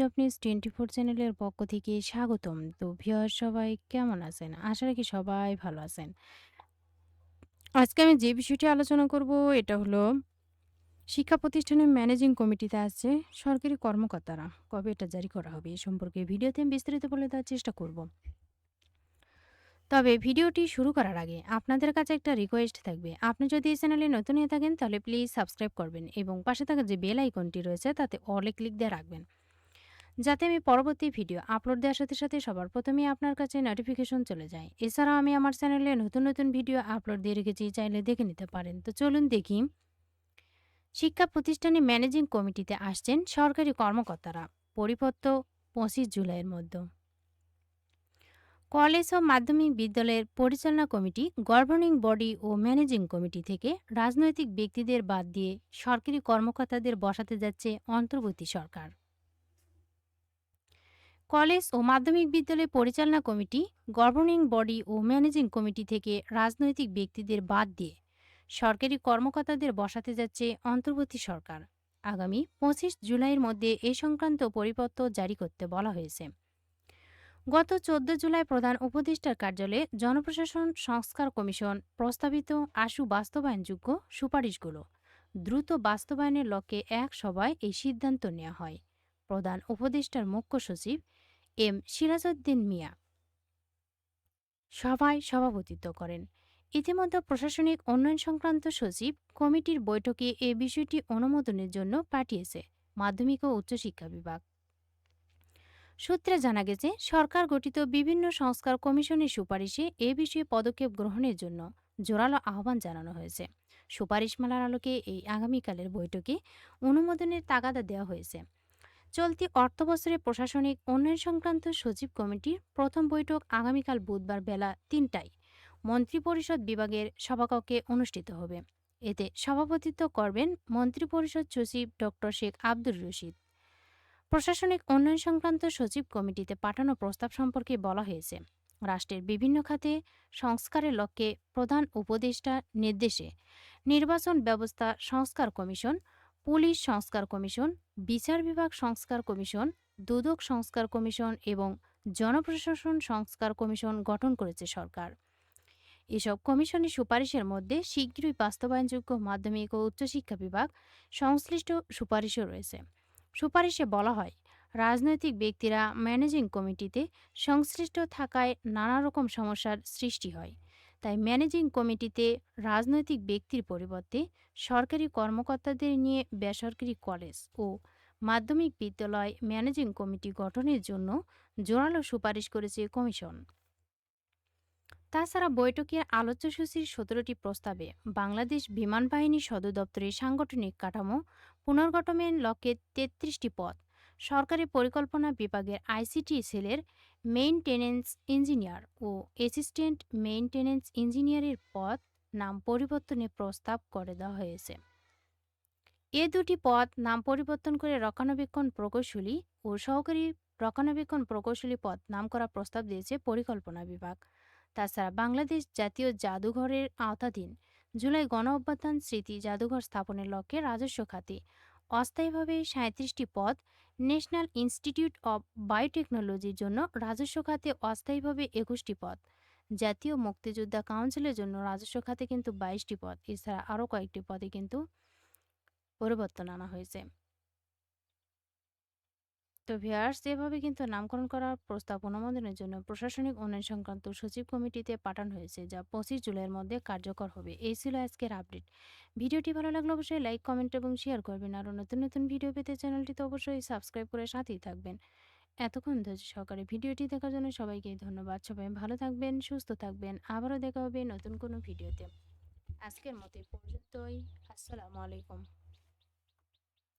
Japanese 24 চ্যানেলের পক্ষ থেকে স্বাগতম। তো ভিউয়ার সবাই কেমন আছেন? আশা রাখি সবাই ভালো আছেন। আজকে আমি যে বিষয়টি আলোচনা করব এটা হলো শিক্ষা প্রতিষ্ঠানের ম্যানেজিং কমিটিতে আছে সরকারি কর্মকর্তারা। কবে এটা জারি করা হবে? এ সম্পর্কে ভিডিওতে আমি বিস্তারিত বলে দেওয়ার চেষ্টা করব। তবে ভিডিওটি শুরু করার আগে আপনাদের কাছে একটা রিকোয়েস্ট থাকবে। আপনি যদি এই চ্যানেলে নতুন হয়ে থাকেন তাহলে প্লিজ সাবস্ক্রাইব করবেন এবং পাশে থাকা যে বেল আইকনটি রয়েছে তাতে অলে ক্লিক দিয়ে রাখবেন। যাতে আমি পরবর্তী ভিডিও আপলোড দেওয়ার সাথে সাথে সবার প্রথমেই আপনার কাছে নোটিফিকেশন চলে যায়। এছাড়াও আমি আমার চ্যানেলে নতুন নতুন ভিডিও আপলোড দিয়ে রেখেছি, চাইলে দেখে নিতে পারেন। তো চলুন দেখি। শিক্ষা প্রতিষ্ঠানে ম্যানেজিং কমিটিতে আসছেন সরকারি কর্মকর্তারা। পরিপত্র 25 জুলাইয়ের মধ্যে কলেজ ও মাধ্যমিক বিদ্যালয়ের পরিচালনা কমিটি, গভর্নিং বডি ও ম্যানেজিং কমিটি থেকে রাজনৈতিক ব্যক্তিদের বাদ দিয়ে সরকারি কর্মকর্তাদের বসাতে যাচ্ছে অন্তর্বর্তী সরকার। কলেজ ও মাধ্যমিক বিদ্যালয় পরিচালনা কমিটি, গভর্নিং বডি ও ম্যানেজিং কমিটি থেকে রাজনৈতিক ব্যক্তিদের বাদ দিয়ে সরকারি কর্মকর্তাদের বসাতে যাচ্ছে অন্তর্বর্তী সরকার। আগামী 25 জুলাইয়ের মধ্যে এ সংক্রান্ত পরিপত্র জারি করতে বলা হয়েছে। গত 14 জুলাই প্রধান উপদেষ্টার কার্যালয়ে জনপ্রশাসন সংস্কার কমিশন প্রস্তাবিত আশু বাস্তবায়নযোগ্য সুপারিশগুলো দ্রুত বাস্তবায়নের লক্ষ্যে এক সভায় এই সিদ্ধান্ত নেওয়া হয়। প্রধান উপদেষ্টার মুখ্য সচিব এম সিরাজউদ্দিন মিয়া সভায় সভাপতিত্ব করেন। ইতিমধ্যে প্রশাসনিক উন্নয়ন সংক্রান্ত সচিব কমিটির বৈঠকে এ বিষয়টি অনুমোদনের জন্য পাঠিয়েছে মাধ্যমিক ও উচ্চশিক্ষা বিভাগ। সূত্রে জানা গেছে, সরকার গঠিত বিভিন্ন সংস্কার কমিশনের সুপারিশে এ বিষয়ে পদক্ষেপ গ্রহণের জন্য জোরালো আহ্বান জানানো হয়েছে। সুপারিশমালার আলোকে এই আগামীকালের বৈঠকে অনুমোদনের তাগাদা দেওয়া হয়েছে। চলতি অর্থবছরে প্রশাসনিক উন্নয়ন সংক্রান্ত সচিব কমিটির প্রথম বৈঠক আগামীকাল বুধবার বেলা ৩টায় মন্ত্রিপরিষদ বিভাগের সভাকক্ষে অনুষ্ঠিত হবে। এতে সভাপতিত্ব করবেন মন্ত্রিপরিষদ সচিব ডক্টর শেখ আব্দুর রশিদ। প্রশাসনিক উন্নয়ন সংক্রান্ত সচিব কমিটিতে পাঠানো প্রস্তাব সম্পর্কে বলা হয়েছে, রাষ্ট্রের বিভিন্ন খাতে সংস্কারের লক্ষ্যে প্রধান উপদেষ্টা নির্দেশে নির্বাচন ব্যবস্থা সংস্কার কমিশন, পুলিশ সংস্কার কমিশন, বিচার বিভাগ সংস্কার কমিশন, দুদক সংস্কার কমিশন এবং জনপ্রশাসন সংস্কার কমিশন গঠন করেছে সরকার। এসব কমিশনের সুপারিশের মধ্যে শীঘ্রই বাস্তবায়নযোগ্য মাধ্যমিক ও উচ্চশিক্ষা বিভাগ সংশ্লিষ্ট সুপারিশও রয়েছে। সুপারিশে বলা হয়, রাজনৈতিক ব্যক্তিরা ম্যানেজিং কমিটিতে সংশ্লিষ্ট থাকায় নানা রকম সমস্যার সৃষ্টি হয়। তাই ম্যানেজিং কমিটিতে রাজনৈতিক ব্যক্তির পরিবর্তে সরকারি কর্মকর্তাদের নিয়ে বেসরকারি কলেজ ও মাধ্যমিক বিদ্যালয় ম্যানেজিং কমিটি গঠনের জন্য জোরালো সুপারিশ করেছে কমিশন। তাছাড়া বৈঠকের আলোচ্যসূচির 17টি প্রস্তাবে বাংলাদেশ বিমান বাহিনী সদর দপ্তরের সাংগঠনিক কাঠামো পুনর্গঠনের লক্ষ্যে 33টি পদ, সরকারি পরিকল্পনা বিভাগের আইসিটি সেলের মেইনটেনেন্স ইঞ্জিনিয়ার ও অ্যাসিস্ট্যান্ট মেইনটেনেন্স ইঞ্জিনিয়ারের পদ নাম পরিবর্তনের প্রস্তাব করে দেওয়া হয়েছে। এ দুটি পদ নাম পরিবর্তন করে রক্ষণাবেক্ষণ প্রকৌশলী ও সহকারী রক্ষণাবেক্ষণ প্রকৌশলী পদ নাম করার প্রস্তাব দিয়েছে পরিকল্পনা বিভাগ। তাছাড়া বাংলাদেশ জাতীয় জাদুঘরের আওতাধীন জুলাই গণ অভ্যুত্থান স্মৃতি জাদুঘর স্থাপনের লক্ষ্যে রাজস্ব খাতে অস্থায়ীভাবে 37টি পদ, ন্যাশনাল ইনস্টিটিউট অব বায়োটেকনোলজির জন্য রাজস্ব খাতে অস্থায়ীভাবে 21টি পদ, জাতীয় মুক্তিযোদ্ধা কাউন্সিলের জন্য রাজস্ব খাতে কিন্তু 22টি পদ, এছাড়া আরও কয়েকটি পদে কিন্তু পরিবর্তন আনা হয়েছে। তো ভিউয়ার্স, এভাবে কিন্তু নামকরণ করার প্রস্তাব অনুমোদনের জন্য প্রশাসনিক উন্নয়ন সংক্রান্ত সচিব কমিটিতে পাঠানো হয়েছে, যা 25 জুলাইয়ের মধ্যে কার্যকর হবে। এই ছিল আজকের আপডেট। ভিডিওটি ভালো লাগলে অবশ্যই লাইক, কমেন্ট এবং শেয়ার করবেন। আরও নতুন নতুন ভিডিও পেতে চ্যানেলটিতে অবশ্যই সাবস্ক্রাইব করে সাথেই থাকবেন। এতক্ষণ ধৈর্য সহকারে ভিডিওটি দেখার জন্য সবাইকে ধন্যবাদ। সবাই ভালো থাকবেন, সুস্থ থাকবেন। আবারও দেখা হবে নতুন কোনো ভিডিওতে। আজকের মতো এই পর্যন্তই। আসসালামু আলাইকুম।